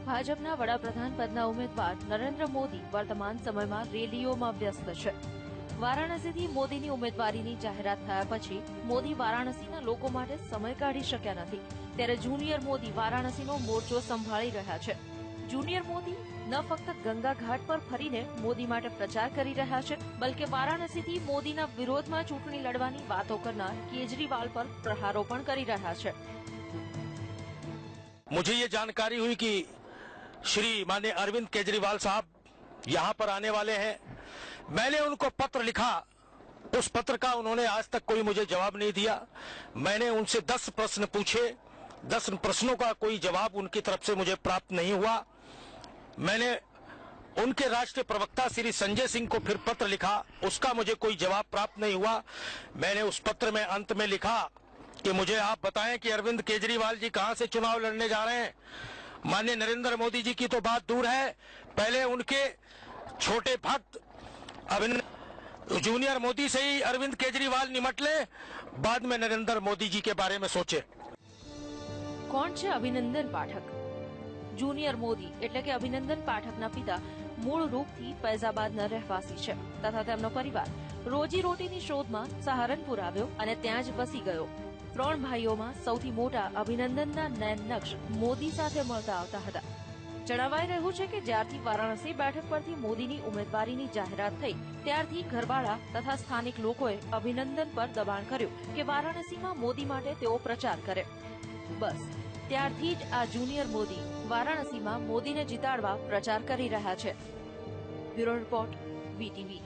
ભાજપના વડાપ્રધાન પદના ઉમેદવાર નરેન્દ્ર મોદી વર્તમાન સમયમાં રેલીઓમાં વ્યસ્ત છે. વારાણસીથી મોદીની ઉમેદવારીની જાહેરાત થયા પછી મોદી વારાણસીના લોકો માટે સમય કાઢી શક્યા નથી. ત્યારે જુનિયર મોદી વારાણસીનો મોરચો સંભાળી રહ્યા છે. જુનિયર મોદી ન ફક્ત ગંગા ઘાટ પર ફરીને મોદી માટે પ્રચાર કરી રહ્યા છે, બલકે વારાણસીથી મોદીના વિરોધમાં ચૂંટણી લડવાની વાતો કરનાર કેજરીવાલ પર પ્રહારો પણ કરી રહ્યા છે. मुझे ये जानकारी हुई कि श्री माननीय अरविंद केजरीवाल साहब यहाँ पर आने वाले हैं. मैंने उनको पत्र लिखा, उस पत्र का उन्होंने आज तक कोई मुझे जवाब नहीं दिया. मैंने उनसे 10 प्रश्न पूछे, 10 प्रश्नों का कोई जवाब उनकी तरफ से मुझे प्राप्त नहीं हुआ. मैंने उनके राष्ट्रीय प्रवक्ता श्री संजय सिंह को फिर पत्र लिखा, उसका मुझे कोई जवाब प्राप्त नहीं हुआ. मैंने उस पत्र में अंत में लिखा कि मुझे आप बताएं कि अरविंद केजरीवाल जी कहां से चुनाव लड़ने जा रहे हैं. माननीय नरेंद्र मोदी जी की तो बात दूर है, पहले उनके छोटे भक्त जूनियर मोदी से ही अरविंद केजरीवाल निमट ले, बाद में नरेंद्र मोदी जी के बारे में सोचे. કોણ છે અભિનંદન પાઠક? જુનિયર મોદી એટલે કે અભિનંદન પાઠકના પિતા મૂળ રૂપથી ફૈઝાબાદના રહેવાસી છે તથા તેમનો પરિવાર રોજીરોટીની શોધમાં સહારનપુર આવ્યો અને ત્યાં જ વસી ગયો. 3 ભાઈઓમાં સૌથી મોટા અભિનંદનના નયન નક્ષ મોદી સાથે મળતા આવતા હતા. જણાવાઈ રહ્યું છે કે જ્યારથી વારાણસી બેઠક પરથી મોદીની ઉમેદવારીની જાહેરાત થઈ ત્યારથી ઘરવાળા તથા સ્થાનિક લોકોએ અભિનંદન પર દબાણ કર્યું કે વારાણસીમાં મોદી માટે તેઓ પ્રચાર કરે. બસ ત્યારથી જ આ જુનિયર મોદી વારાણસીમાં મોદીને જીતાડવા પ્રચાર કરી રહ્યા છે. Bureau report, VTV.